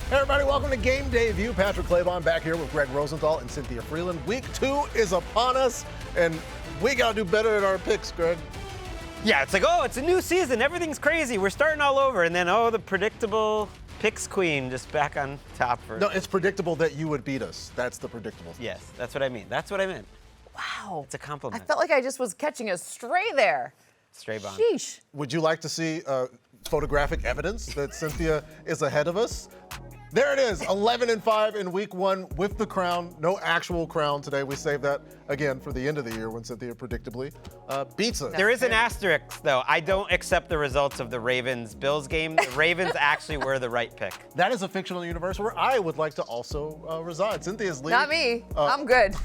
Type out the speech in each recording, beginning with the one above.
Hey everybody, welcome to Game Day View. Patrick Claybon back here with Greg Rosenthal and Cynthia Freeland. Week 2 is upon us, and we got to do better at our picks, Greg. Yeah, it's like, oh, it's a new season. Everything's crazy. We're starting all over. And then, the predictable picks queen just back on top. No, it's predictable that you would beat us. That's the predictable thing. Yes, that's what I mean. That's what I meant. Wow. It's a compliment. I felt like I just was catching a stray there. Stray bomb. Sheesh. Would you like to see photographic evidence that Cynthia is ahead of us? There it is, 11-5 in week 1 with the crown. No actual crown today. We saved that, again, for the end of the year when Cynthia predictably beats us. There is an asterisk, though. I don't accept the results of the Ravens-Bills game. The Ravens actually were the right pick. That is a fictional universe where I would like to also reside. Cynthia's lead. Not me. I'm good.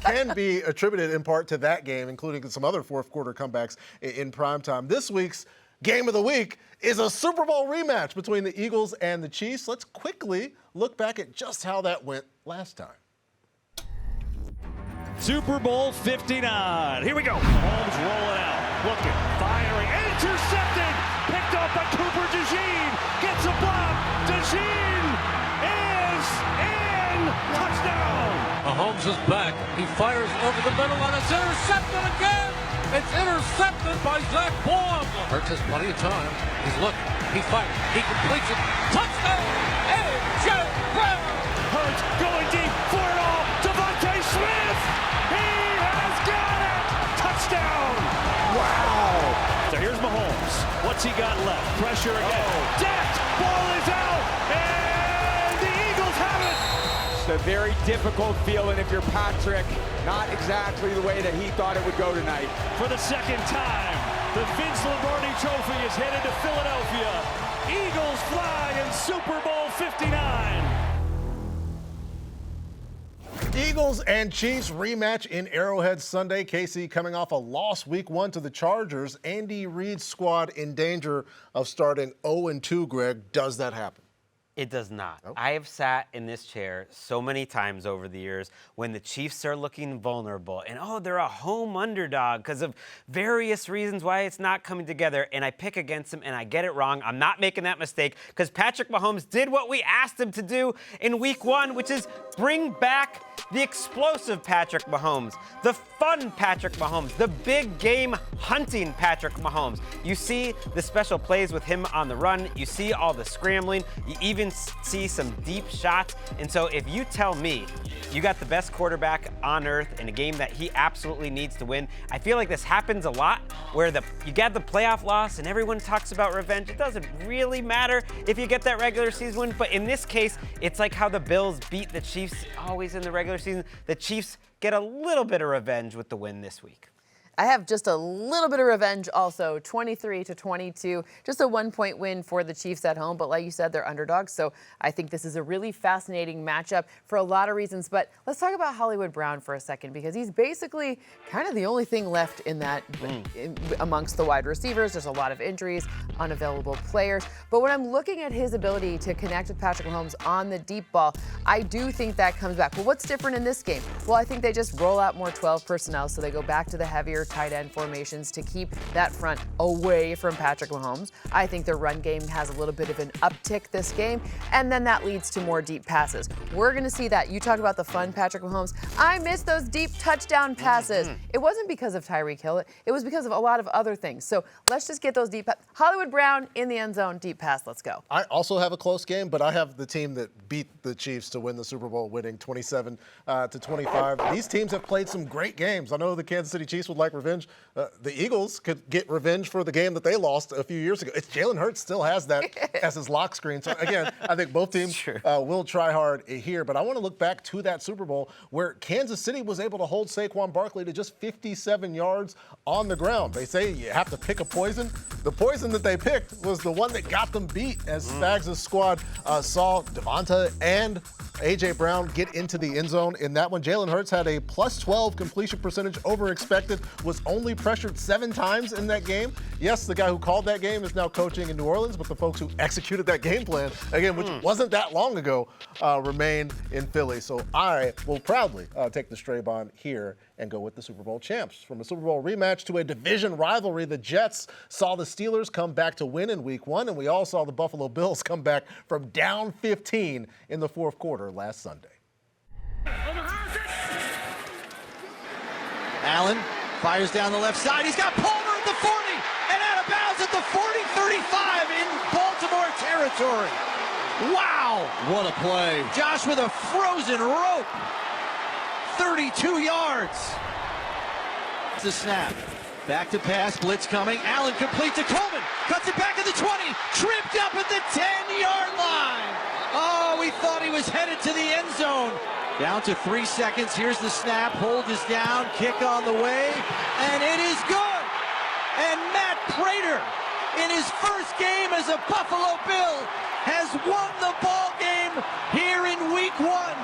Can be attributed in part to that game, including some other fourth quarter comebacks in primetime. This week's Game of the Week is a Super Bowl rematch between the Eagles and the Chiefs. Let's quickly look back at just how that went last time. Super Bowl 59. Here we go. Mahomes rolling out, looking, firing, intercepted, picked up by Cooper DeJean, gets a block. DeJean is in. Touchdown. Mahomes is back. He fires over the middle and it's intercepted again. It's intercepted by Zach Baum. Hurts has plenty of time. He's looking. He fires. He completes it. Touchdown! A.J. Brown! Hurts going deep for it all. Devontae Smith! He has got it! Touchdown! Wow! So here's Mahomes. What's he got left? Pressure again. Decked. Ball is out. And the Eagles have it. It's a very difficult feeling if you're Patrick. Not exactly the way that he thought it would go tonight. For the second time, the Vince Lombardi Trophy is headed to Philadelphia. Eagles fly in Super Bowl 59. Eagles and Chiefs rematch in Arrowhead Sunday. KC coming off a loss week 1 to the Chargers. Andy Reid's squad in danger of starting 0-2, Greg. Does that happen? It does not. Nope. I have sat in this chair so many times over the years when the Chiefs are looking vulnerable and, they're a home underdog because of various reasons why it's not coming together, and I pick against them and I get it wrong. I'm not making that mistake because Patrick Mahomes did what we asked him to do in week 1, which is bring back the explosive Patrick Mahomes, the fun Patrick Mahomes, the big game hunting Patrick Mahomes. You see the special plays with him on the run. You see all the scrambling. You even see some deep shots. And so if you tell me you got the best quarterback on earth in a game that he absolutely needs to win, I feel like this happens a lot where you get the playoff loss and everyone talks about revenge. It doesn't really matter if you get that regular season win, but in this case, it's like how the Bills beat the Chiefs always in the regular season. The Chiefs get a little bit of revenge with the win this week. I have just a little bit of revenge also, 23-22, just a 1-point win for the Chiefs at home. But like you said, they're underdogs. So I think this is a really fascinating matchup for a lot of reasons. But let's talk about Hollywood Brown for a second, because he's basically kind of the only thing left in that amongst the wide receivers. There's a lot of injuries, unavailable players. But when I'm looking at his ability to connect with Patrick Mahomes on the deep ball, I do think that comes back. Well, what's different in this game? Well, I think they just roll out more 12 personnel. So they go back to the heavier tight end formations to keep that front away from Patrick Mahomes. I think their run game has a little bit of an uptick this game, and then that leads to more deep passes. We're going to see that. You talk about the fun Patrick Mahomes. I miss those deep touchdown passes. It wasn't because of Tyreek Hill. It was because of a lot of other things. So let's just get those deep Hollywood Brown in the end zone, deep pass. Let's go. I also have a close game, but I have the team that beat the Chiefs to win the Super Bowl, winning 27-25. These teams have played some great games. I know the Kansas City Chiefs would like revenge. The Eagles could get revenge for the game that they lost a few years ago. It's Jalen Hurts still has that as his lock screen. So again, I think both teams will try hard here. But I want to look back to that Super Bowl where Kansas City was able to hold Saquon Barkley to just 57 yards on the ground. They say you have to pick a poison. The poison that they picked was the one that got them beat, as Spags' squad saw Devonta and A.J. Brown get into the end zone in that one. Jalen Hurts had a +12 completion percentage over expected, was only pressured 7 times in that game. Yes, the guy who called that game is now coaching in New Orleans, but the folks who executed that game plan, again, which wasn't that long ago, remained in Philly. So I will proudly take the Straybon here and go with the Super Bowl champs. From a Super Bowl rematch to a division rivalry, the Jets saw the Steelers come back to win in Week 1, and we all saw the Buffalo Bills come back from down 15 in the fourth quarter last Sunday. Allen fires down the left side. He's got Palmer at the 40 and out of bounds at the 40-35 in Baltimore territory. Wow! What a play. Josh with a frozen rope. 32 yards. It's a snap. Back to pass, blitz coming. Allen complete to Coleman. Cuts it back at the 20. Tripped up at the 10-yard line. Oh, we thought he was headed to the end zone. Down to 3 seconds. Here's the snap. Hold is down. Kick on the way. And it is good. And Matt Prater, in his first game as a Buffalo Bill, has won the ball game here in Week 1.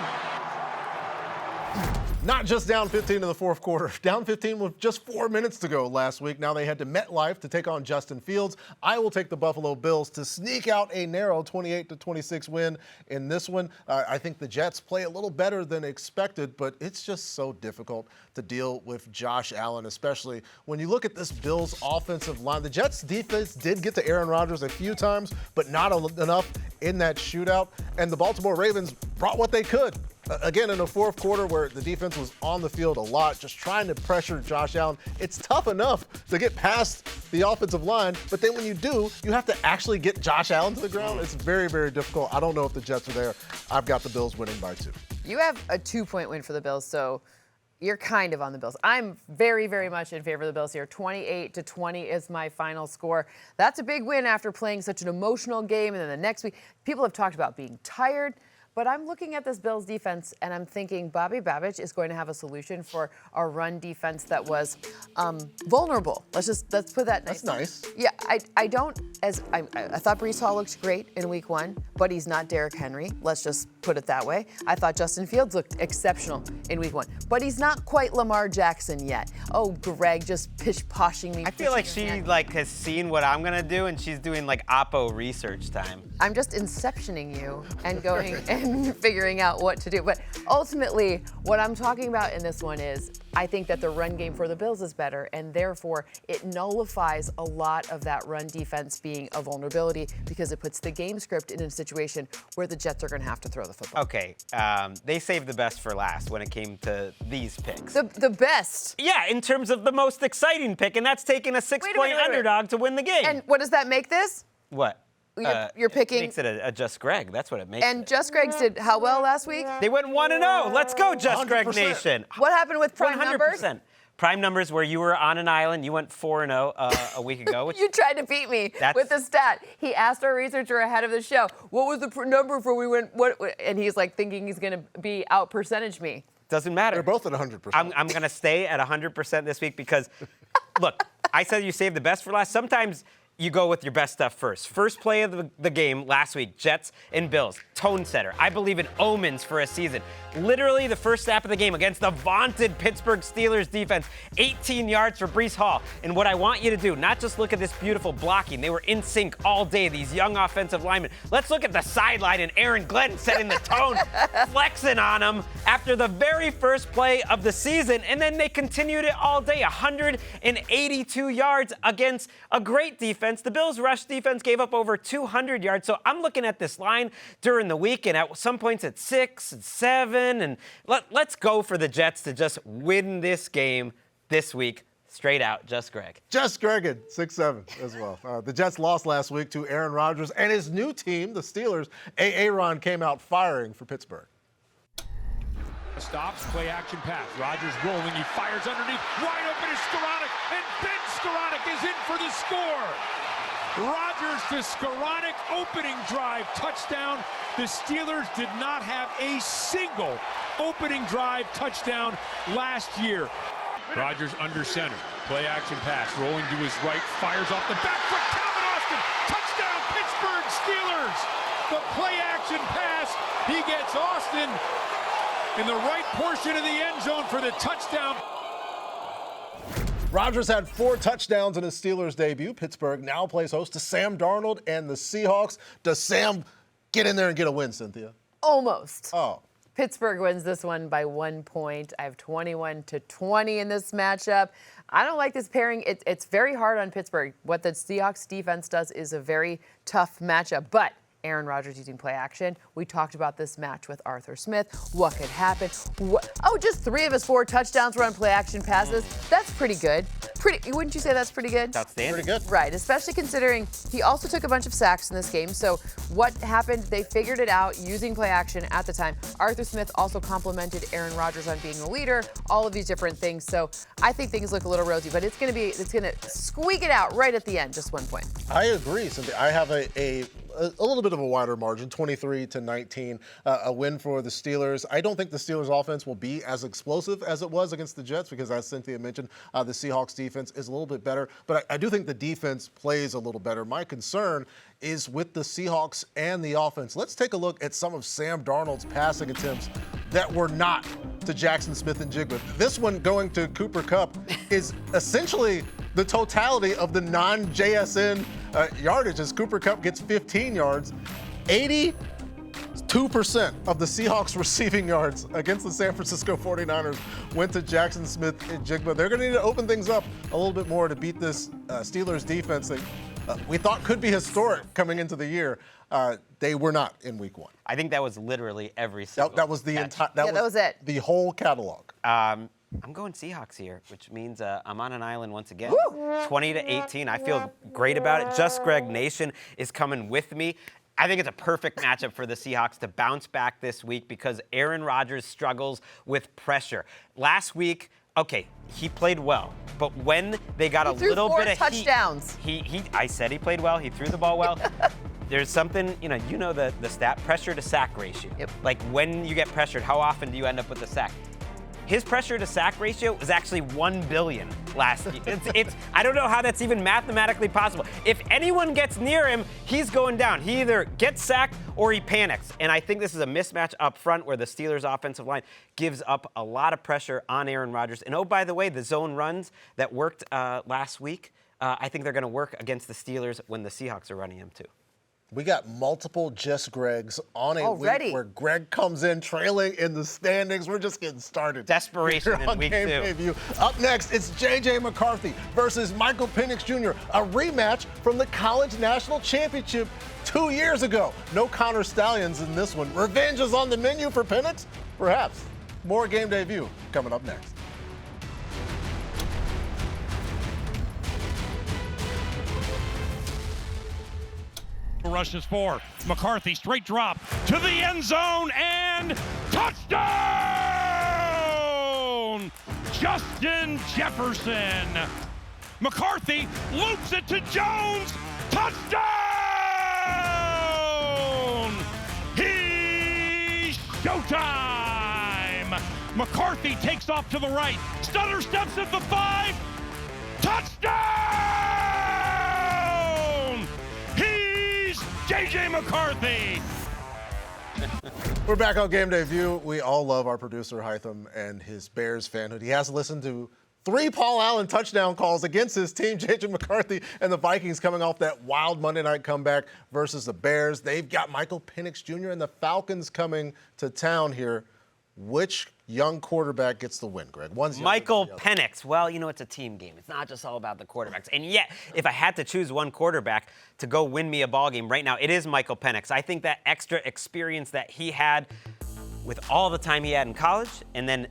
Not just down 15 in the fourth quarter, down 15 with just 4 minutes to go last week. Now they head to MetLife to take on Justin Fields. I will take the Buffalo Bills to sneak out a narrow 28-26 win in this one. I think the Jets play a little better than expected, but it's just so difficult to deal with Josh Allen, especially when you look at this Bills offensive line. The Jets defense did get to Aaron Rodgers a few times, but not enough in that shootout. And the Baltimore Ravens brought what they could. Again, in the fourth quarter where the defense was on the field a lot, just trying to pressure Josh Allen, it's tough enough to get past the offensive line, but then when you do, you have to actually get Josh Allen to the ground. It's very, very difficult. I don't know if the Jets are there. I've got the Bills winning by 2. You have a 2-point win for the Bills, so you're kind of on the Bills. I'm very, very much in favor of the Bills here. 28-20 is my final score. That's a big win after playing such an emotional game, and then the next week, people have talked about being tired. But I'm looking at this Bills defense, and I'm thinking Bobby Babich is going to have a solution for our run defense that was vulnerable. Let's put that nice. That's nice. Yeah, I thought Breece Hall looked great in Week 1, but he's not Derrick Henry. Let's just put it that way. I thought Justin Fields looked exceptional in Week 1, but he's not quite Lamar Jackson yet. Oh, Greg, just pish-poshing me. I feel like she has seen what I'm gonna do, and she's doing like Oppo research time. I'm just inceptioning you and going and figuring out what to do. But ultimately, what I'm talking about in this one is I think that the run game for the Bills is better, and therefore it nullifies a lot of that run defense being a vulnerability because it puts the game script in a situation where the Jets are going to have to throw the football. Okay, they saved the best for last when it came to these picks. The best? Yeah, in terms of the most exciting pick, and that's taking a 6-point underdog to win the game. And what does that make this? What? You're picking. It makes it a Just Greg. That's what it makes. And Just Greg's did how well last week? They went 1-0. Let's go, Just Greg 100%. Nation. What happened with prime 100%. numbers? Prime numbers where you were on an island. You went 4-0 a week ago. Which You tried to beat me with the stat. He asked our researcher ahead of the show, what was the number for we went, what? And he's like thinking he's going to be out percentage me. doesn't matter. They're both at 100%. I'm going to stay at 100% this week because, look, I said you saved the best for last. Sometimes you go with your best stuff first. First play of the game last week, Jets and Bills. Tone setter. I believe in omens for a season. Literally the first snap of the game against the vaunted Pittsburgh Steelers defense. 18 yards for Breece Hall. And what I want you to do, not just look at this beautiful blocking. They were in sync all day, these young offensive linemen. Let's look at the sideline and Aaron Glenn setting the tone, flexing on them after the very first play of the season. And then they continued it all day. 182 yards against a great defense. The Bills' rush defense gave up over 200 yards. So I'm looking at this line during the week, and at some points it's 6 and 7. And let's go for the Jets to just win this game this week. Straight out, Just Greg. Just Greg at 6-7 as well. The Jets lost last week to Aaron Rodgers and his new team, the Steelers. Aaron came out firing for Pittsburgh. Stops, play action pass. Rodgers rolling, he fires underneath. Wide open is Skoranek, and Ben Skoranek is in for the score. Rodgers to Skoranek, opening drive, touchdown. The Steelers did not have a single opening drive touchdown last year. Rodgers under center, play action pass, rolling to his right, fires off the back foot. Calvin Austin, touchdown Pittsburgh Steelers. The play action pass, he gets Austin in the right portion of the end zone for the touchdown. Rodgers had 4 touchdowns in his Steelers debut. Pittsburgh now plays host to Sam Darnold and the Seahawks. Does Sam get in there and get a win, Cynthia? Almost. Oh. Pittsburgh wins this one by 1 point. I have 21-20 in this matchup. I don't like this pairing. It's very hard on Pittsburgh. What the Seahawks defense does is a very tough matchup, but Aaron Rodgers using play action. We talked about this match with Arthur Smith. What could happen? Just 3 of his 4 touchdowns were on play action passes. That's pretty good. Wouldn't you say that's pretty good? That's outstanding. Pretty good. Right, especially considering he also took a bunch of sacks in this game. So what happened, they figured it out using play action at the time. Arthur Smith also complimented Aaron Rodgers on being the leader, all of these different things. So I think things look a little rosy, but it's going to squeak it out right at the end, just 1 point. I agree, Cynthia. I have a little bit of a wider margin, 23-19, a win for the Steelers. I don't think the Steelers offense will be as explosive as it was against the Jets because, as Cynthia mentioned, the Seahawks defense is a little bit better. But I do think the defense plays a little better. My concern is with the Seahawks and the offense. Let's take a look at some of Sam Darnold's passing attempts that were not to Jackson Smith-Njigba. This one going to Cooper Kupp is essentially the totality of the non-JSN yardage as Cooper Kupp gets 15 yards. 82% of the Seahawks receiving yards against the San Francisco 49ers went to Jackson Smith-Njigba. They're going to need to open things up a little bit more to beat this Steelers defense that we thought could be historic coming into the year. They were not in week 1. I think that was literally every single That was the entire. That was it. The whole catalog. I'm going Seahawks here, which means I'm on an island once again. 20-18. I feel great about it. Just Greg Nation is coming with me. I think it's a perfect matchup for the Seahawks to bounce back this week because Aaron Rodgers struggles with pressure. Last week, okay, he played well, but when they got a little bit of touchdowns. I said he played well. He threw the ball well. There's something, you know the stat, pressure to sack ratio. Yep. Like when you get pressured, how often do you end up with a sack? His pressure to sack ratio was actually 1 billion last year. I don't know how that's even mathematically possible. If anyone gets near him, he's going down. He either gets sacked or he panics. And I think this is a mismatch up front where the Steelers' offensive line gives up a lot of pressure on Aaron Rodgers. And oh, by the way, the zone runs that worked last week, I think they're going to work against the Steelers when the Seahawks are running them too. We got multiple Just Gregs on a Already. week where Greg comes in trailing in the standings. We're just getting started. Desperation Here in on week Game 2. Day View. Up next, it's J.J. McCarthy versus Michael Penix Jr., a rematch from the College National Championship 2 years ago. No Connor Stallions in this one. Revenge is on the menu for Penix? Perhaps. More Game Day View coming up next. Rushes for McCarthy, straight drop to the end zone and touchdown! Justin Jefferson. McCarthy loops it to Jones. Touchdown! He's showtime! McCarthy takes off to the right. Stutter steps at the 5. Touchdown! He's J.J. McCarthy. We're back on Game Day View. We all love our producer, Hytham, and his Bears fanhood. He has listened to 3 Paul Allen touchdown calls against his team, J.J. McCarthy and the Vikings coming off that wild Monday night comeback versus the Bears. They've got Michael Penix Jr. and the Falcons coming to town here. Which young quarterback gets the win, Greg? One's Michael Penix. Well, you know, it's a team game. It's not just all about the quarterbacks. And yet, if I had to choose one quarterback to go win me a ball game right now, it is Michael Penix. I think that extra experience that he had with all the time he had in college and then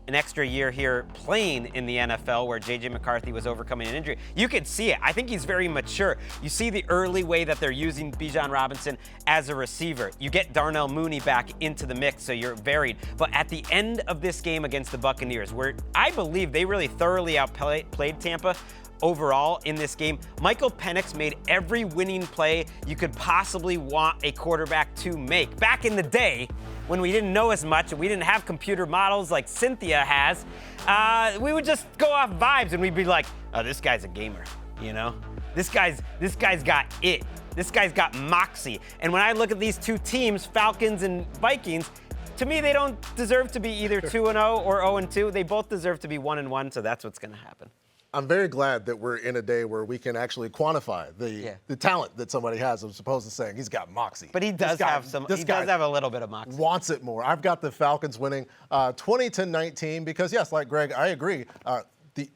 an extra year here playing in the NFL where J.J. McCarthy was overcoming an injury. You could see it. I think he's very mature. You see the early way that they're using Bijan Robinson as a receiver. You get Darnell Mooney back into the mix, so you're varied. But at the end of this game against the Buccaneers, where I believe they really thoroughly outplayed Tampa, overall in this game, Michael Penix made every winning play you could possibly want a quarterback to make. Back in the day, when we didn't know as much and we didn't have computer models like Cynthia has, we would just go off vibes and we'd be like, oh, this guy's a gamer, you know? This guy's got it. This guy's got moxie. And when I look at these two teams, Falcons and Vikings, to me, they don't deserve to be either 2-0 or 0-2. They both deserve to be 1-1, so that's what's going to happen. I'm very glad that we're in a day where we can actually quantify the talent that somebody has, as opposed to saying he's got moxie. But he does have some. He does have a little bit of moxie. Wants it more. I've got the Falcons winning 20-19 because, yes, like Greg, I agree.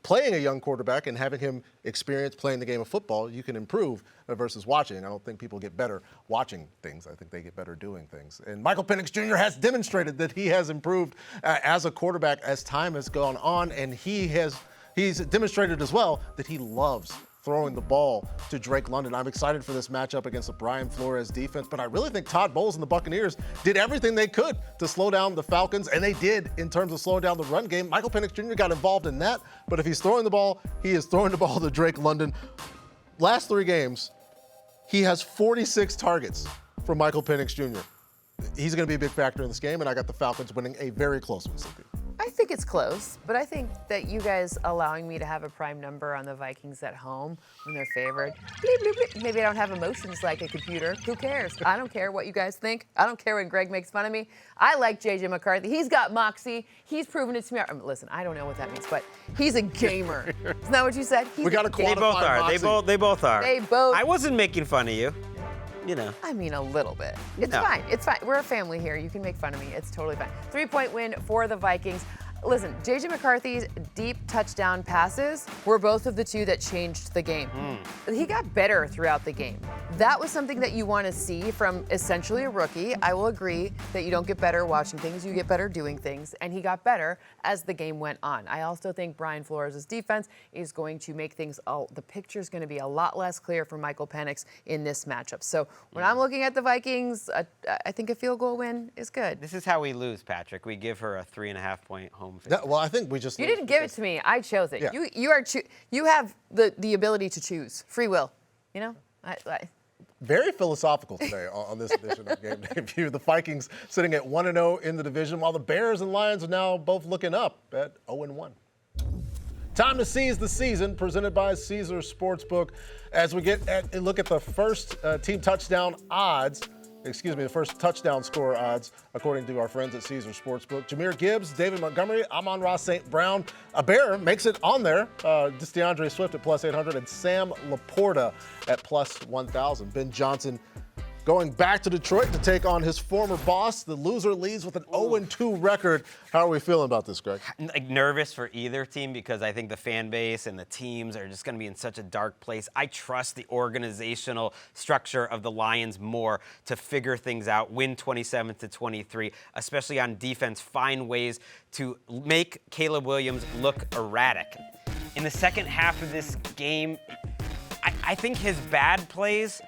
Playing a young quarterback and having him experience playing the game of football, you can improve versus watching. I don't think people get better watching things. I think they get better doing things. And Michael Penix Jr. has demonstrated that he has improved as a quarterback as time has gone on, and he's demonstrated as well that he loves throwing the ball to Drake London. I'm excited for this matchup against the Brian Flores defense, but I really think Todd Bowles and the Buccaneers did everything they could to slow down the Falcons, and they did in terms of slowing down the run game. Michael Penix Jr. got involved in that, but if he's throwing the ball, he is throwing the ball to Drake London. Last 3 games, he has 46 targets from Michael Penix Jr. He's going to be a big factor in this game, and I got the Falcons winning a very close one, Cynthia. I think it's close, but I think that you guys allowing me to have a prime number on the Vikings at home when they're favored, bleep, bleep, bleep. Maybe I don't have emotions like a computer. Who cares? I don't care what you guys think. I don't care when Greg makes fun of me. I like J.J. McCarthy. He's got moxie. He's proven it to me. Listen, I don't know what that means, but he's a gamer. Isn't that what you said? We got to quantify They both are. moxie. They both are. They both. I wasn't making fun of you. You know. I mean, a little bit. It's No. fine. It's fine. We're a family here. You can make fun of me. It's totally fine. 3-point win for the Vikings. Listen, J.J. McCarthy's deep touchdown passes were both of the two that changed the game. He got better throughout the game. That was something that you want to see from essentially a rookie. I will agree that you don't get better watching things, you get better doing things, and he got better as the game went on. I also think Brian Flores' defense is going to make things, the picture's going to be a lot less clear for Michael Penix in this matchup. So when I'm looking at the Vikings, I think a field goal win is good. This is how we lose, Patrick. We give her a 3.5-point home favorite. Yeah, well, I think we just You didn't give it to me. I chose it. Yeah. You have the ability to choose. Free will. You know? Very philosophical today on this edition of Game Day View. The Vikings sitting at 1-0 in the division, while the Bears and Lions are now both looking up at 0-1. Time to seize the season, presented by Caesars Sportsbook. As we get a look at the first team touchdown odds, the first touchdown score odds, according to our friends at Caesars Sportsbook. Jahmyr Gibbs, David Montgomery, Amon-Ra St. Brown. A Bear makes it on there. Just DeAndre Swift at plus 800 and Sam Laporta at plus 1,000. Ben Johnson going back to Detroit to take on his former boss. The loser leads with an 0-2 record. How are we feeling about this, Greg? Nervous for either team because I think the fan base and the teams are just going to be in such a dark place. I trust the organizational structure of the Lions more to figure things out, win 27-23, especially on defense, find ways to make Caleb Williams look erratic. In the second half of this game, I think his bad plays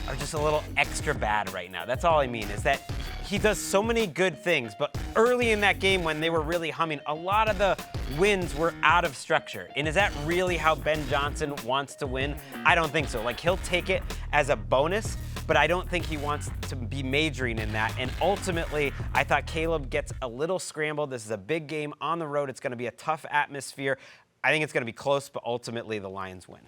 are just a little extra bad right now. That's all I mean, is that he does so many good things, but early in that game when they were really humming, a lot of the wins were out of structure. And is that really how Ben Johnson wants to win? I don't think so. Like, he'll take it as a bonus, but I don't think he wants to be majoring in that. And ultimately, I thought Caleb gets a little scrambled. This is a big game on the road. It's going to be a tough atmosphere. I think it's going to be close, but ultimately the Lions win.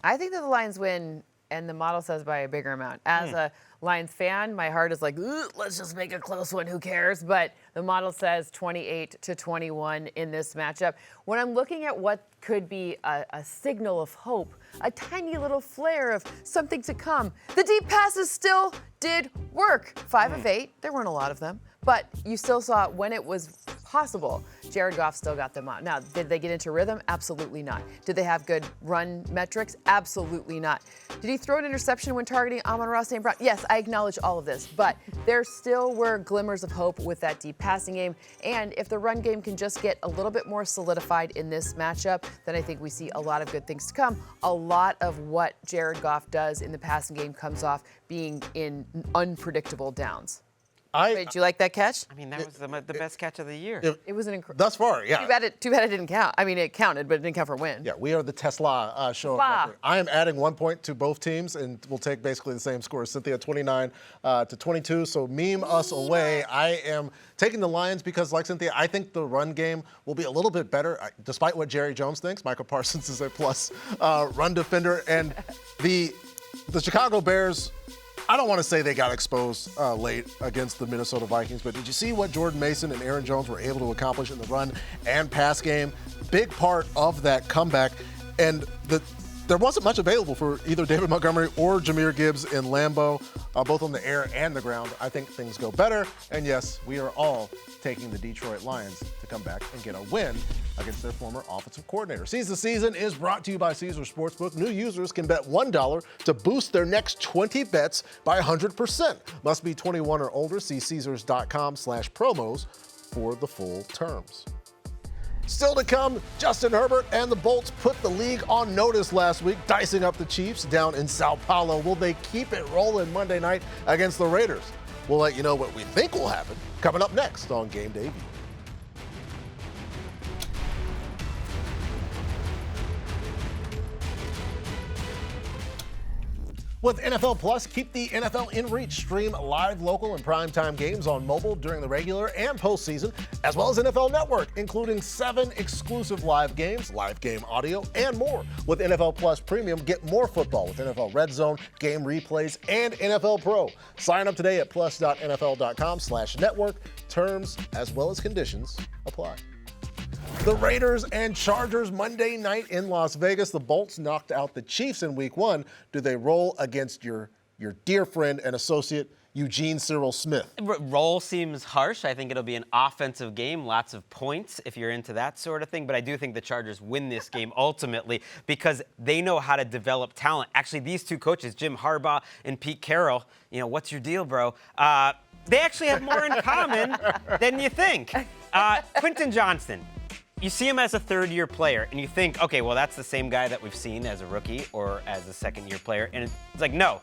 I think that the Lions win, and the model says by a bigger amount. As a Lions fan, my heart is like, let's just make a close one, who cares? But the model says 28-21 in this matchup. When I'm looking at what could be a signal of hope, a tiny little flare of something to come, the deep passes still did work. 5 of 8, there weren't a lot of them, but you still saw when it was possible, Jared Goff still got them out. Now, did they get into rhythm? Absolutely not. Did they have good run metrics? Absolutely not. Did he throw an interception when targeting Amon-Ra St. Brown? Yes, I acknowledge all of this, but there still were glimmers of hope with that deep passing game. And if the run game can just get a little bit more solidified in this matchup, then I think we see a lot of good things to come. A lot of what Jared Goff does in the passing game comes off being in unpredictable downs. Wait, did you like that catch? I mean, that was the best catch of the year. It was an incredible. Thus far, yeah. Too bad it didn't count. I mean, it counted, but it didn't count for a win. Yeah, we are the Tesla show. I am adding 1 point to both teams, and we'll take basically the same score. Cynthia, 29-22. So meme us away. I am taking the Lions because, like Cynthia, I think the run game will be a little bit better, despite what Jerry Jones thinks. Michael Parsons is a plus run defender, and the Chicago Bears. I don't want to say they got exposed late against the Minnesota Vikings, but did you see what Jordan Mason and Aaron Jones were able to accomplish in the run and pass game? Big part of that comeback. And there wasn't much available for either David Montgomery or Jahmyr Gibbs in Lambeau, both on the air and the ground. I think things go better. And yes, we are all taking the Detroit Lions to come back and get a win against their former offensive coordinator. Seize the Season is brought to you by Caesars Sportsbook. New users can bet $1 to boost their next 20 bets by 100%. Must be 21 or older. See Caesars.com/promos for the full terms. Still to come, Justin Herbert and the Bolts put the league on notice last week, dicing up the Chiefs down in Sao Paulo. Will they keep it rolling Monday night against the Raiders? We'll let you know what we think will happen coming up next on Game Day View. With NFL Plus, keep the NFL in reach. Stream live, local, and primetime games on mobile during the regular and postseason, as well as NFL Network, including 7 exclusive live games, live game audio, and more. With NFL Plus Premium, get more football with NFL Red Zone, game replays, and NFL Pro. Sign up today at plus.nfl.com/network. Terms as well as conditions apply. The Raiders and Chargers Monday night in Las Vegas. The Bolts knocked out the Chiefs in Week 1. Do they roll against your dear friend and associate, Eugene Cyril Smith? Roll seems harsh. I think it'll be an offensive game, lots of points if you're into that sort of thing. But I do think the Chargers win this game ultimately because they know how to develop talent. Actually, these two coaches, Jim Harbaugh and Pete Carroll, what's your deal, bro? They actually have more in common than you think. Quentin Johnston. You see him as a third-year player, and you think, okay, well, that's the same guy that we've seen as a rookie or as a second-year player. And it's like, no.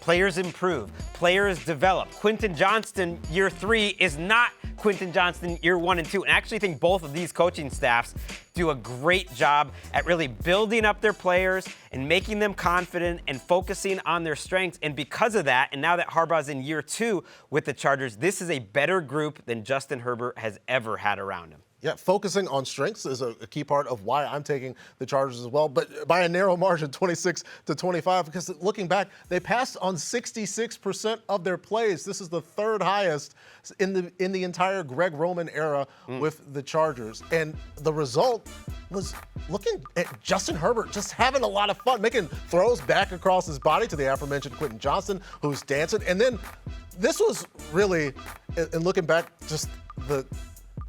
Players improve. Players develop. Quentin Johnston, year 3, is not Quentin Johnston, year 1 and 2. And I actually think both of these coaching staffs do a great job at really building up their players and making them confident and focusing on their strengths. And because of that, and now that Harbaugh's in year 2 with the Chargers, this is a better group than Justin Herbert has ever had around him. Yeah, focusing on strengths is a key part of why I'm taking the Chargers as well, but by a narrow margin, 26-25, because looking back, they passed on 66% of their plays. This is the 3rd highest in the entire Greg Roman era with the Chargers. And the result was looking at Justin Herbert just having a lot of fun, making throws back across his body to the aforementioned Quentin Johnston, who's dancing. And then this was really, in looking back, just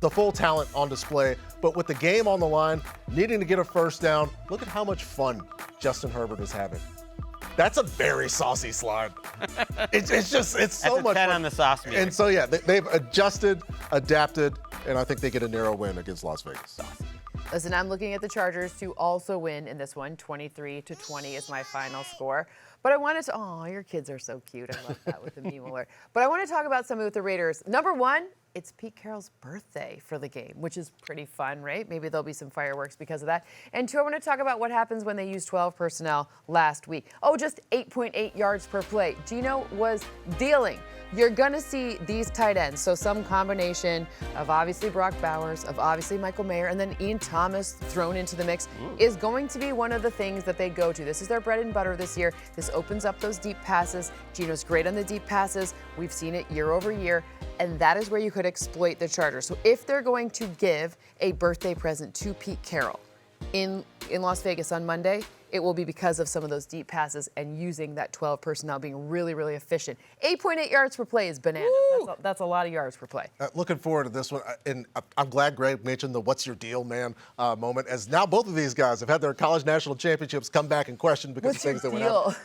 the full talent on display, but with the game on the line, needing to get a first down, look at how much fun Justin Herbert is having. That's a very saucy slide. It's so That's much a 10 fun. on the sauce meter. And so, yeah, they've adjusted, adapted, and I think they get a narrow win against Las Vegas. Listen, I'm looking at the Chargers to also win in this one. 23-20 is my final score. But I wanted to, oh, your kids are so cute. I love that with the meme alert. But I want to talk about some with the Raiders. Number 1, it's Pete Carroll's birthday for the game, which is pretty fun, right? Maybe there'll be some fireworks because of that. And 2, I want to talk about what happens when they use 12 personnel last week. Oh, just 8.8 yards per play. Gino was dealing. You're going to see these tight ends, so some combination of obviously Brock Bowers, of obviously Michael Mayer, and then Ian Thomas thrown into the mix is going to be one of the things that they go to. This is their bread and butter this year. This opens up those deep passes. Gino's great on the deep passes. We've seen it year over year, and that is where you could exploit the Chargers. So if they're going to give a birthday present to Pete Carroll in Las Vegas on Monday, it will be because of some of those deep passes and using that 12 personnel being really, really efficient. 8.8 yards per play is bananas. That's a lot of yards per play. Looking forward to this one. And I'm glad Greg mentioned the what's your deal, man moment, as now both of these guys have had their college national championships come back in question because of things that went on.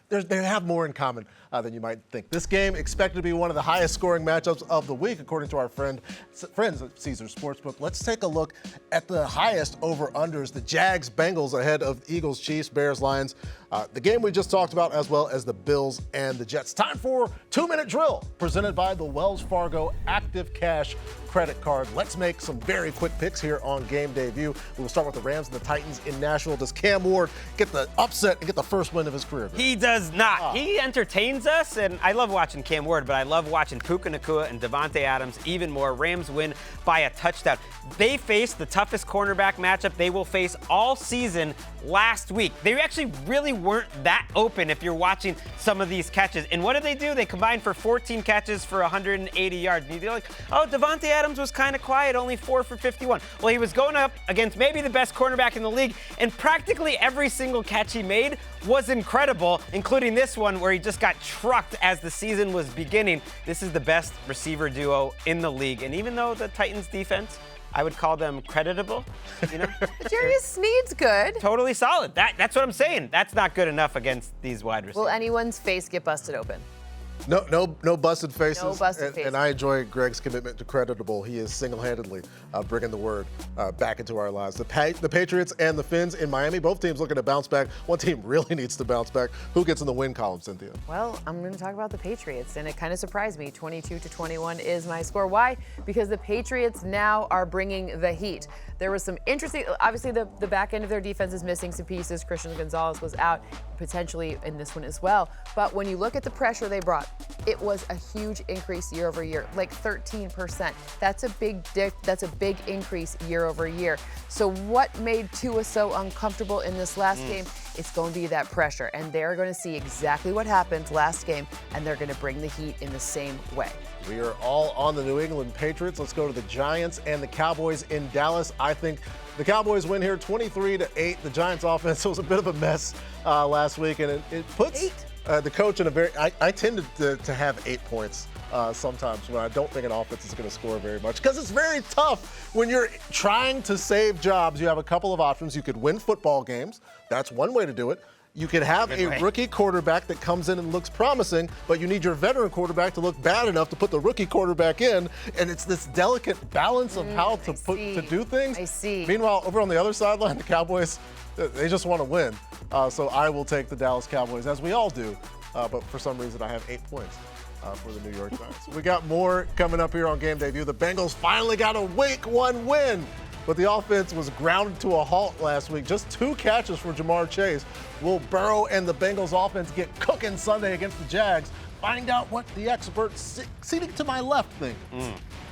They have more in common than you might think. This game expected to be one of the highest scoring matchups of the week, according to our friends at Caesars Sportsbook. Let's take a look at the highest over-unders. The Jags, Bengals ahead of Eagles, Chiefs, Bears, Lions. The game we just talked about, as well as the Bills and the Jets. Time for 2-Minute Drill, presented by the Wells Fargo Active Cash credit card. Let's make some very quick picks here on Game Day View. We will start with the Rams and the Titans in Nashville. Does Cam Ward get the upset and get the first win of his career? He does not. He entertains us, and I love watching Cam Ward, but I love watching Puka Nacua and Devontae Adams even more. Rams win by a touchdown. They face the toughest cornerback matchup they will face all season last week. They actually really weren't that open if you're watching some of these catches. And what did they do? They combined for 14 catches for 180 yards. And you're like, oh, Devontae Adams was kind of quiet, only 4 for 51. Well, he was going up against maybe the best cornerback in the league, and practically every single catch he made was incredible, including this one where he just got trucked as the season was beginning. This is the best receiver duo in the league. And even though the Titans defense, I would call them creditable, you know? Darius Sneed's good. Totally solid. That's what I'm saying. That's not good enough against these wide receivers. Will anyone's face get busted open? No busted faces. No busted faces. And I enjoy Greg's commitment to creditable. He is single-handedly bringing the word back into our lives. The Patriots and the Finns in Miami, both teams looking to bounce back. One team really needs to bounce back. Who gets in the win column, Cynthia? Well, I'm going to talk about the Patriots, and it kind of surprised me. 22-21 is my score. Why? Because the Patriots now are bringing the heat. There was some interesting, obviously the back end of their defense is missing some pieces. Christian Gonzalez was out, potentially in this one as well. But when you look at the pressure they brought, it was a huge increase year over year, like 13%. That's a big increase year over year. So what made Tua so uncomfortable in this last game? It's going to be that pressure, and they're going to see exactly what happened last game, and they're going to bring the heat in the same way. We are all on the New England Patriots. Let's go to the Giants and the Cowboys in Dallas. I think the Cowboys win here 23-8. The Giants offense was a bit of a mess last week, and it puts the coach in a very, I tend to have 8 points sometimes when I don't think an offense is going to score very much, because it's very tough when you're trying to save jobs. You have a couple of options. You could win football games. That's one way to do it. You could have a rookie quarterback that comes in and looks promising, but you need your veteran quarterback to look bad enough to put the rookie quarterback in, and it's this delicate balance of how to do things. I see. Meanwhile, over on the other sideline, the Cowboys, they just want to win. So I will take the Dallas Cowboys, as we all do, but for some reason I have 8 points for the New York Giants. We got more coming up here on Game Day View. The Bengals finally got a Week 1 win. But the offense was grounded to a halt last week. Just 2 catches for Jamar Chase. Will Burrow and the Bengals offense get cooking Sunday against the Jags? Find out what the expert seating to my left thinks.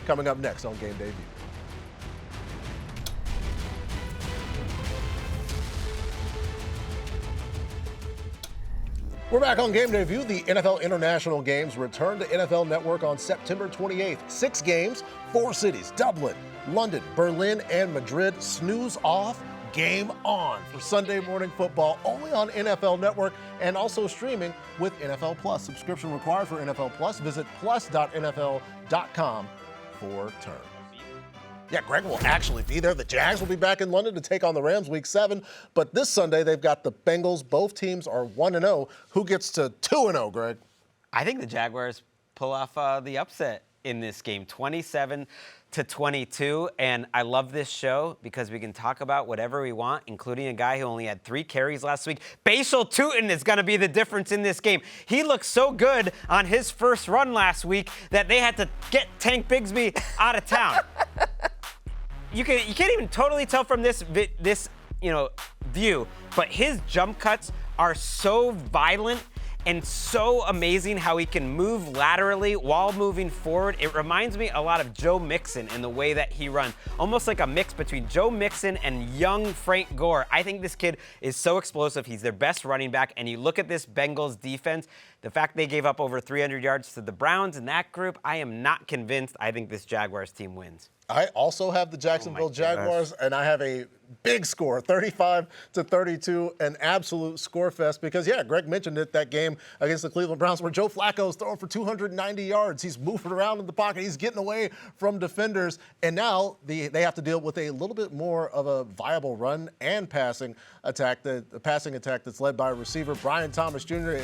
Coming up next on Game Day View. We're back on Game Day View. The NFL International Games return to NFL Network on September 28th. 6 games, 4 cities, Dublin, London, Berlin, and Madrid. Snooze off, game on for Sunday morning football, only on NFL Network and also streaming with NFL Plus. Subscription required for NFL Plus. Visit plus.nfl.com for terms. Yeah, Greg will actually be there. The Jags will be back in London to take on the Rams Week 7. But this Sunday, they've got the Bengals. Both teams are 1-0. Who gets to 2-0, Greg? I think the Jaguars pull off the upset in this game, 27-22. And I love this show because we can talk about whatever we want, including a guy who only had 3 carries last week. Basal Tootin is going to be the difference in this game. He looked so good on his first run last week that they had to get Tank Bigsby out of town. You can't even totally tell from this view, but his jump cuts are so violent and so amazing how he can move laterally while moving forward. It reminds me a lot of Joe Mixon in the way that he runs, almost like a mix between Joe Mixon and young Frank Gore. I think this kid is so explosive. He's their best running back, and you look at this Bengals defense, the fact they gave up over 300 yards to the Browns in that group, I am not convinced. I think this Jaguars team wins. I also have the Jacksonville Jaguars, and I have a big score, 35-32, an absolute score fest. Because, yeah, Greg mentioned it, that game against the Cleveland Browns where Joe Flacco's throwing for 290 yards. He's moving around in the pocket. He's getting away from defenders. And now they have to deal with a little bit more of a viable run and passing attack, the passing attack that's led by receiver Brian Thomas Jr.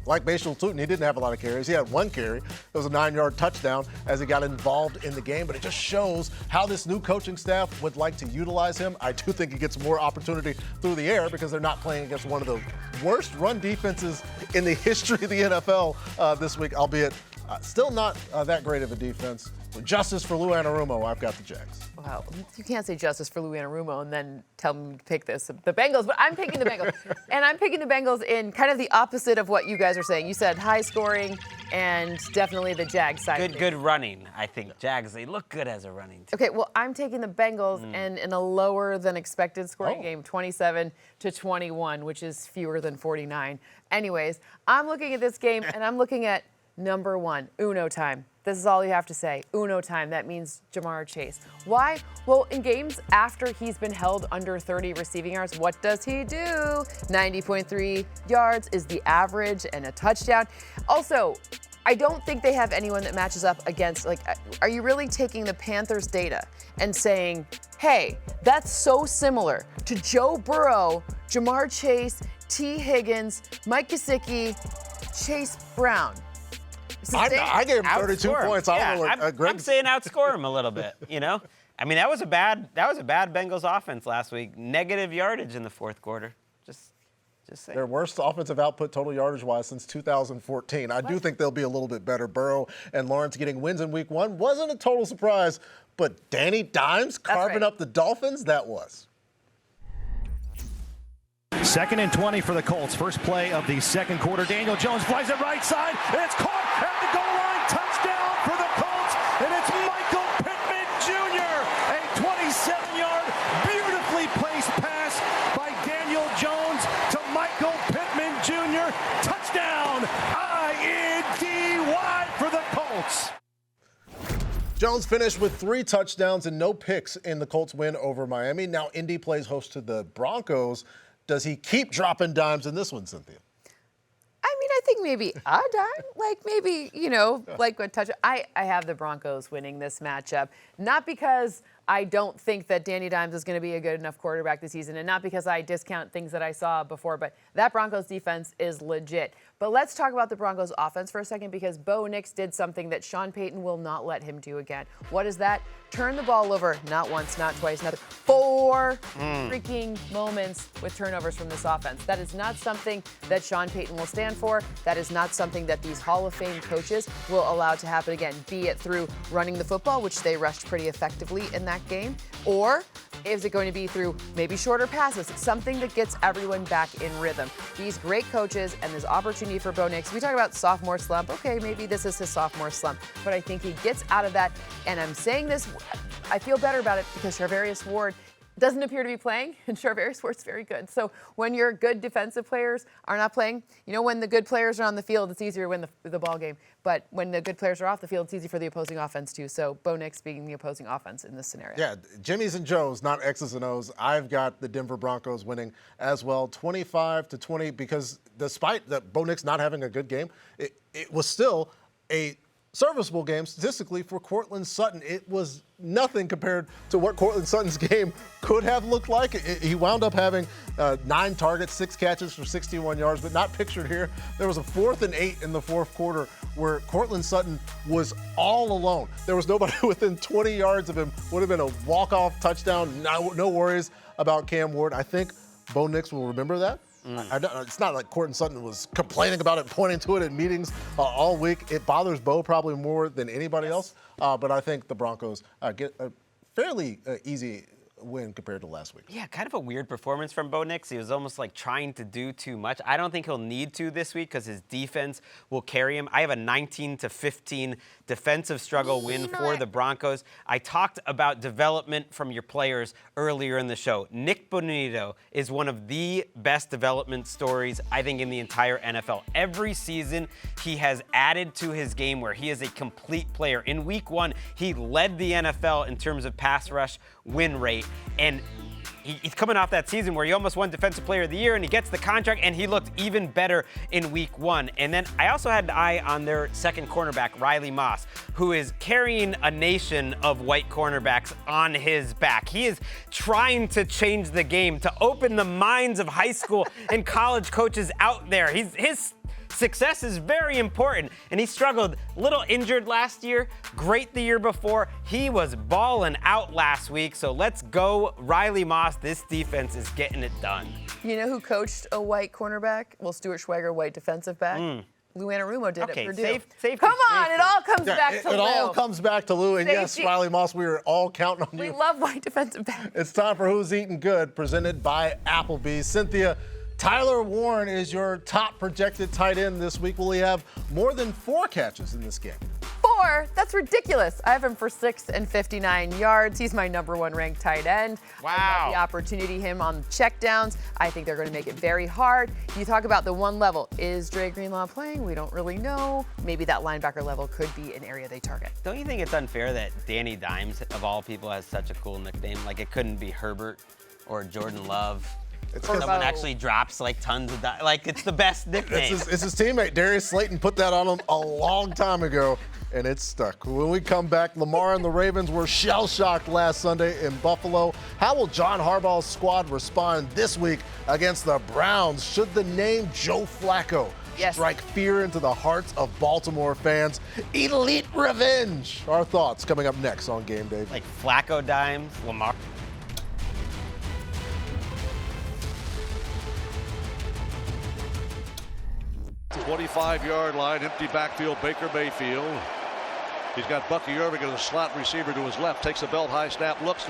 Like Basal Tootin, he didn't have a lot of carries. He had 1 carry. It was a 9-yard touchdown as he got involved in the game. But it just shows how this new coaching staff would like to utilize him. I do think he gets more opportunity through the air because they're not playing against one of the worst run defenses in the history of the NFL this week, albeit Still not that great of a defense. So justice for Lou Anarumo. I've got the Jags. Wow, you can't say justice for Lou Anarumo and then tell me to pick the Bengals, but I'm picking the Bengals. And I'm picking the Bengals in kind of the opposite of what you guys are saying. You said high scoring and definitely the Jags side. Good running, I think. Jags, they look good as a running team. Okay, well, I'm taking the Bengals and in a lower than expected scoring game, 27-21, which is fewer than 49. Anyways, I'm looking at this game and I'm looking at number one, Uno time. This is all you have to say. Uno time. That means Jamar Chase. Why? Well, in games after he's been held under 30 receiving yards, what does he do? 90.3 yards is the average and a touchdown. Also, I don't think they have anyone that matches up against, like, are you really taking the Panthers data and saying, hey, that's so similar to Joe Burrow, Jamar Chase, T. Higgins, Mike Gesicki, Chase Brown? I gave him 32 Outscore 'em. points. I don't know what Greg. I'm saying outscore him a little bit, you know? I mean, that was a bad Bengals offense last week. Negative yardage in the fourth quarter. Just saying. Their worst offensive output total yardage-wise since 2014. I do think they'll be a little bit better. Burrow and Lawrence getting wins in week one wasn't a total surprise, but Danny Dimes carving up the Dolphins, that was. 2nd and 20 for the Colts. First play of the second quarter. Daniel Jones flies it right side, and it's caught at the goal line. Touchdown for the Colts, and it's Michael Pittman Jr. A 27-yard, beautifully placed pass by Daniel Jones to Michael Pittman Jr. Touchdown, INTY for the Colts. Jones finished with 3 touchdowns and no picks in the Colts win over Miami. Now Indy plays host to the Broncos. Does he keep dropping dimes in this one, Cynthia? I mean, I think maybe a dime, like maybe, like a touch. I have the Broncos winning this matchup, not because I don't think that Danny Dimes is going to be a good enough quarterback this season, and not because I discount things that I saw before, but that Broncos defense is legit. But let's talk about the Broncos offense for a second, because Bo Nix did something that Sean Payton will not let him do again. What is that? Turn the ball over, not once, not twice, not 4 freaking moments with turnovers from this offense. That is not something that Sean Payton will stand for. That is not something that these Hall of Fame coaches will allow to happen again, be it through running the football, which they rushed pretty effectively in that game, or is it going to be through maybe shorter passes, something that gets everyone back in rhythm? These great coaches and this opportunity for Bo Nix. We talk about sophomore slump. Okay, maybe this is his sophomore slump, but I think he gets out of that. And I'm saying this, I feel better about it because Charvarius Ward doesn't appear to be playing, and Charvarius Ward's very good. So when your good defensive players are not playing, when the good players are on the field, it's easier to win the ball game. But when the good players are off the field, it's easy for the opposing offense too. So Bo Nix being the opposing offense in this scenario. Yeah, Jimmys and Joes, not X's and O's. I've got the Denver Broncos winning as well, 25-20, because despite that Bo Nix not having a good game, it was still a serviceable game statistically for Courtland Sutton. It was nothing compared to what Courtland Sutton's game could have looked like. He wound up having 9 targets, 6 catches for 61 yards, but not pictured here. There was a 4th and 8 in the fourth quarter where Courtland Sutton was all alone. There was nobody within 20 yards of him. Would have been a walk-off touchdown. No worries about Cam Ward. I think Bo Nix will remember that. It's not like Courtland Sutton was complaining about it, pointing to it in meetings all week. It bothers Bo probably more than anybody else, but I think the Broncos get a fairly easy win compared to last week. Yeah, kind of a weird performance from Bo Nix. He was almost like trying to do too much. I don't think he'll need to this week because his defense will carry him. I have a 19-15 defensive struggle win for the Broncos. I talked about development from your players earlier in the show. Nick Bonito is one of the best development stories, I think, in the entire NFL. Every season, he has added to his game where he is a complete player. In week 1, he led the NFL in terms of pass rush win rate. And he's coming off that season where he almost won Defensive Player of the Year, and he gets the contract, and he looked even better in week 1. And then I also had an eye on their second cornerback, Riley Moss, who is carrying a nation of white cornerbacks on his back. He is trying to change the game, to open the minds of high school and college coaches out there. His success is very important, and he struggled. Little injured last year, great the year before. He was balling out last week, so let's go Riley Moss. This defense is getting it done. You know who coached a white cornerback? Well, Stuart Schweigert, white defensive back. Lou Anarumo did Okay, at Purdue. safety, Come on, safety. it all comes back to It Lou. all comes back to Lou. And yes, Safety. Riley Moss, we were all counting on We you. love white defensive backs. It's time for Who's Eating Good, presented by Applebee's. Cynthia, Tyler Warren is your top projected tight end this week. Will he have more than 4 catches in this game? 4? That's ridiculous. I have him for 6 and 59 yards. He's my #1 ranked tight end. Wow. I love the opportunity him on checkdowns. I think they're going to make it very hard. You talk about the one level. Is Dre Greenlaw playing? We don't really know. Maybe that linebacker level could be an area they target. Don't you think it's unfair that Danny Dimes, of all people, has such a cool nickname? Like, it couldn't be Herbert or Jordan Love. Someone Turbo. actually drops like tons of like it's the best nickname. It's his teammate, Darius Slayton, put that on him a long time ago, and it's stuck. When we come back, Lamar and the Ravens were shell-shocked last Sunday in Buffalo. How will John Harbaugh's squad respond this week against the Browns? Should the name Joe Flacco strike fear into the hearts of Baltimore fans? Elite revenge. Our thoughts coming up next on Game Day. Like Flacco Dimes, Lamar. 25-yard line, empty backfield, Baker Mayfield. He's got Bucky Irving as a slot receiver to his left. Takes a belt high snap, looks,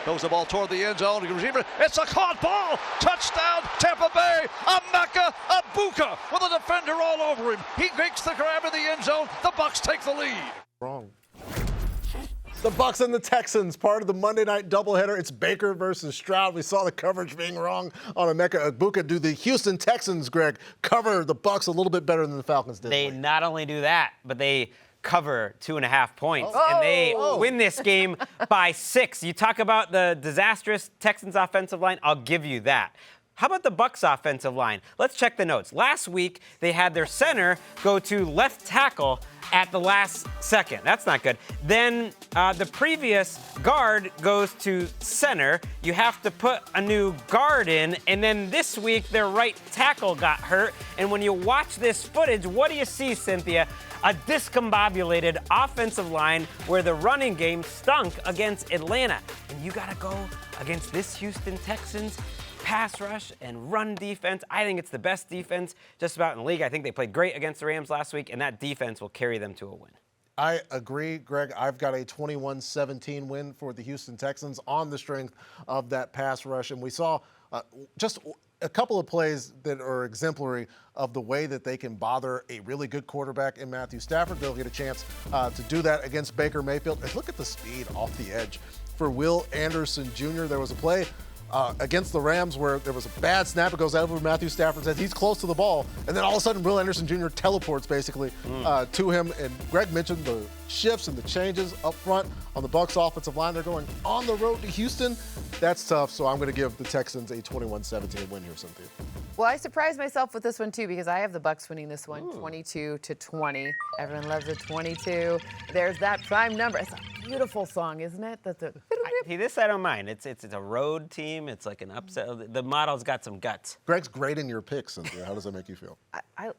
throws the ball toward the end zone. Receiver, it's a caught ball. Touchdown, Tampa Bay. Emeka Egbuka with a defender all over him. He makes the grab in the end zone. The Bucs take the lead. Wrong. The Bucs and the Texans, part of the Monday night doubleheader. It's Baker versus Stroud. We saw the coverage being wrong on Emeka Egbuka. Do the Houston Texans, Greg, cover the Bucs a little bit better than the Falcons did? They not only do that, but they cover 2.5 points, and they win this game by 6. You talk about the disastrous Texans offensive line, I'll give you that. How about the Bucs offensive line? Let's check the notes. Last week, they had their center go to left tackle at the last second. That's not good. Then the previous guard goes to center. You have to put a new guard in. And then this week, their right tackle got hurt. And when you watch this footage, what do you see, Cynthia? A discombobulated offensive line where the running game stunk against Atlanta. And you got to go against this Houston Texans pass rush and run defense. I think it's the best defense just about in the league. I think they played great against the Rams last week, and that defense will carry them to a win. I agree, Greg. I've got a 21-17 win for the Houston Texans on the strength of that pass rush. And we saw just a couple of plays that are exemplary of the way that they can bother a really good quarterback in Matthew Stafford. They'll get a chance to do that against Baker Mayfield. And look at the speed off the edge for Will Anderson Jr. There was a play against the Rams where there was a bad snap. It goes over Matthew Stafford, says he's close to the ball, and then all of a sudden Will Anderson Jr. teleports basically to him. And Greg mentioned the shifts and the changes up front on the Bucs offensive line. They're going on the road to Houston. That's tough, so I'm going to give the Texans a 21-17 win here, Cynthia. Well, I surprised myself with this one, too, because I have the Bucs winning this one 22-20. Everyone loves a 22. There's that prime number. It's a beautiful song, isn't it? See, this I don't mind. It's a road team. It's like an upset. The model's got some guts. Greg's great in your picks, Cynthia. How does that make you feel?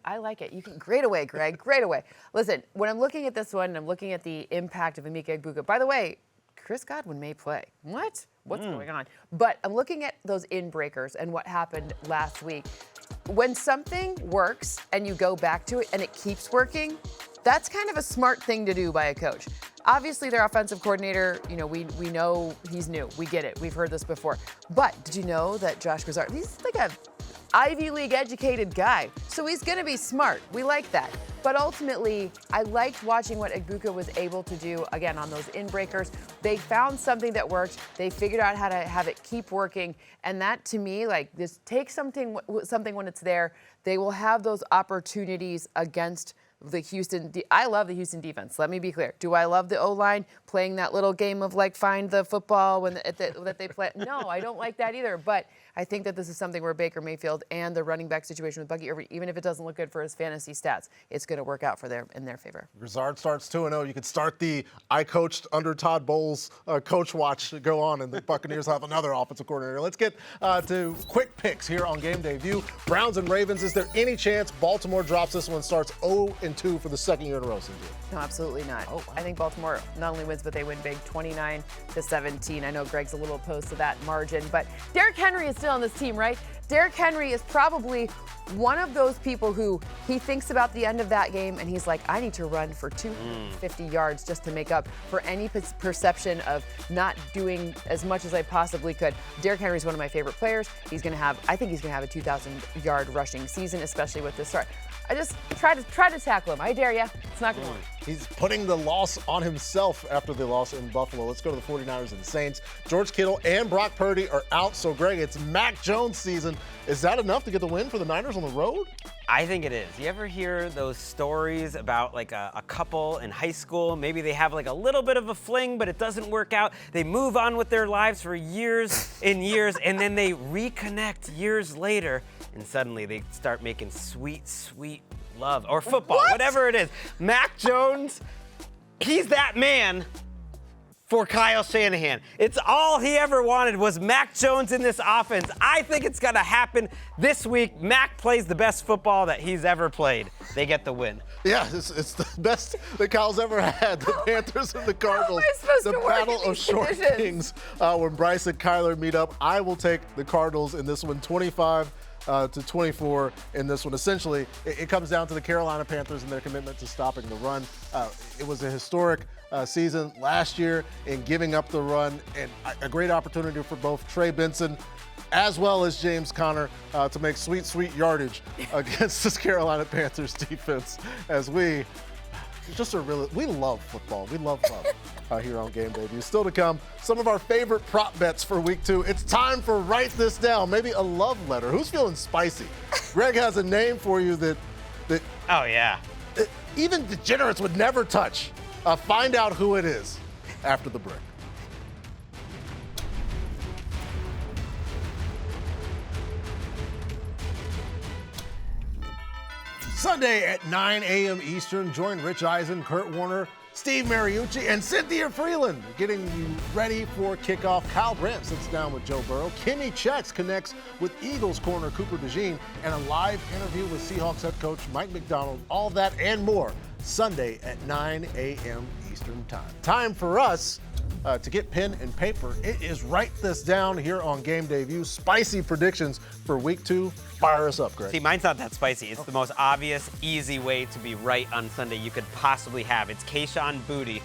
I like it. You can grade away, Greg. Grade away. Listen, when I'm looking at this one, I'm looking at the impact of Emeka Egbuka. By the way, Chris Godwin may play. What? What's going on? But I'm looking at those in-breakers and what happened last week. When something works and you go back to it and it keeps working, that's kind of a smart thing to do by a coach. Obviously, their offensive coordinator, we know he's new. We get it. We've heard this before. But did you know that Josh Grizzard, he's like a Ivy League educated guy. So he's going to be smart. We like that. But ultimately, I liked watching what Egbuka was able to do, again, on those in-breakers. They found something that worked. They figured out how to have it keep working. And that, to me, like, this takes something when it's there. They will have those opportunities against the Houston. I love the Houston defense. Let me be clear. Do I love the O-line playing that little game of, like, find the football that they play? No, I don't like that either. But I think that this is something where Baker Mayfield and the running back situation with Bucky Irving, even if it doesn't look good for his fantasy stats, it's going to work out in their favor. Grizzard starts 2-0. You could start the I coached under Todd Bowles coach watch go on, and the Buccaneers have another offensive coordinator. Let's get to quick picks here on Game Day View. Browns and Ravens. Is there any chance Baltimore drops this one, starts 0-2 for the second year in a row, Cynthia? No, absolutely not. Oh, wow. I think Baltimore not only wins, but they win big, 29-17. I know Greg's a little opposed to that margin, but Derrick Henry is still on this team, right? Derrick Henry is probably one of those people who he thinks about the end of that game and he's like, I need to run for 250 yards just to make up for any perception of not doing as much as I possibly could. Derrick Henry is one of my favorite players. I think he's gonna have a 2,000-yard rushing season, especially with this start. I just try to tackle him. I dare ya. It's not gonna work. He's putting the loss on himself after the loss in Buffalo. Let's go to the 49ers and Saints. George Kittle and Brock Purdy are out. So, Greg, it's Mac Jones season. Is that enough to get the win for the Niners on the road? I think it is. You ever hear those stories about like a couple in high school? Maybe they have like a little bit of a fling, but it doesn't work out. They move on with their lives for years and years, and then they reconnect years later, and suddenly they start making sweet, sweet love or football, whatever it is. Mac Jones, he's that man for Kyle Shanahan. It's all he ever wanted was Mac Jones in this offense. I think it's gonna happen this week. Mac plays the best football that he's ever played. They get the win. Yeah, it's the best that Kyle's ever had. The Panthers and the Cardinals. The battle of short kings. When Bryce and Kyler meet up, I will take the Cardinals in this one, 25 to 24 in this one. Essentially, it comes down to the Carolina Panthers and their commitment to stopping the run. It was a historic season last year in giving up the run, and a great opportunity for both Trey Benson as well as James Conner to make sweet, sweet yardage against this Carolina Panthers defense as we love football. We love love here on Game Debut. Still to come, some of our favorite prop bets for week 2. It's time for Write This Down, maybe a love letter. Who's feeling spicy? Greg has a name for you that Oh, yeah. even degenerates would never touch. Find out who it is after the break. Sunday at 9 a.m. Eastern, join Rich Eisen, Kurt Warner, Steve Mariucci, and Cynthia Freeland getting you ready for kickoff. Kyle Brandt sits down with Joe Burrow. Kimmy Checks connects with Eagles corner Cooper DeJean, and a live interview with Seahawks head coach Mike McDonald. All that and more Sunday at 9 a.m. Eastern time. Time for us to get pen and paper. It is Write This Down here on Game Debut. Spicy predictions for week 2. Fire us up, Greg. See, mine's not that spicy. It's the most obvious, easy way to be right on Sunday you could possibly have. It's Kayshon Boutte,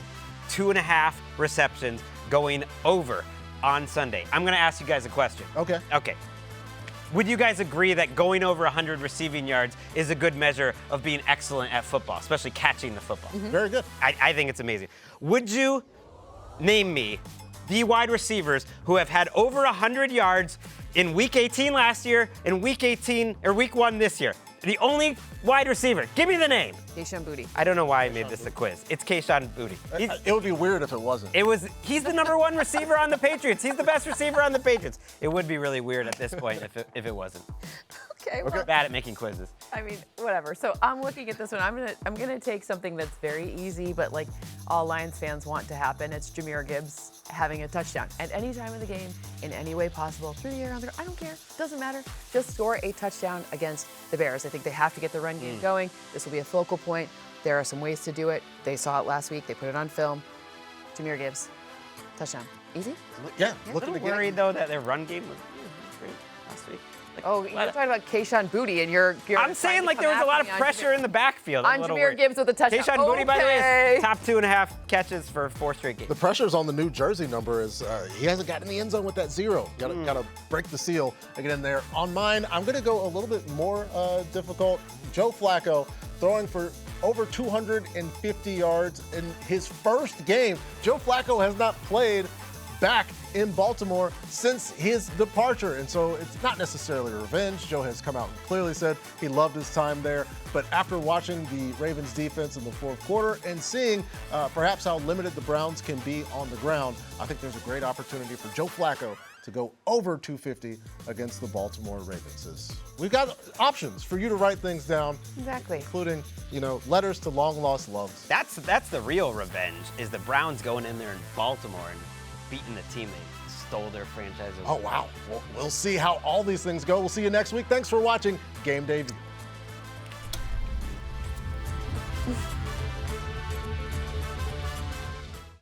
2.5 receptions going over on Sunday. I'm going to ask you guys a question. Okay. Okay. Would you guys agree that going over 100 receiving yards is a good measure of being excellent at football, especially catching the football? Mm-hmm. Very good. I think it's amazing. Would you name me the wide receivers who have had over 100 yards in Week 18 last year and Week 1 this year? The only wide receiver. Give me the name. Kayshon Boutte. I don't know why I made this a quiz. It's Kayshon Boutte. It would be weird if it wasn't. He's the number 1 receiver on the Patriots. He's the best receiver on the Patriots. It would be really weird at this point if it wasn't. Okay. Well, We're bad at making quizzes. I mean, whatever. So I'm looking at this one. I'm gonna take something that's very easy, but like all Lions fans want to happen. It's Jahmyr Gibbs having a touchdown at any time of the game, in any way possible, through the air, on the ground. I don't care. Doesn't matter. Just score a touchdown against the Bears. I think they have to get the run game going. This will be a focal point. There are some ways to do it. They saw it last week. They put it on film. Jahmyr Gibbs, touchdown. Easy? Yeah. A Look at little the game. worried though that their run game was great last week. Oh, you're talking about Kayshon Boutte, and you're I'm saying like there was a lot of pressure in the backfield. on Jahmyr Gibbs with a touchdown. Kayshon Boutte, by the way, is top 2.5 catches for 4 straight games. The pressure's on the new jersey number is he hasn't gotten in the end zone with that 0. Gotta break the seal and get in there. On mine, I'm gonna go a little bit more difficult. Joe Flacco throwing for over 250 yards in his first game. Joe Flacco has not played back in Baltimore since his departure. And so it's not necessarily revenge. Joe has come out and clearly said he loved his time there. But after watching the Ravens defense in the fourth quarter and seeing perhaps how limited the Browns can be on the ground, I think there's a great opportunity for Joe Flacco to go over 250 against the Baltimore Ravens. We've got options for you to write things down. Exactly. Including, letters to long lost loves. That's the real revenge, is the Browns going in there in Baltimore and beating the team they stole their franchise away. Oh, wow. We'll see how all these things go. We'll see you next week. Thanks for watching Game Debut.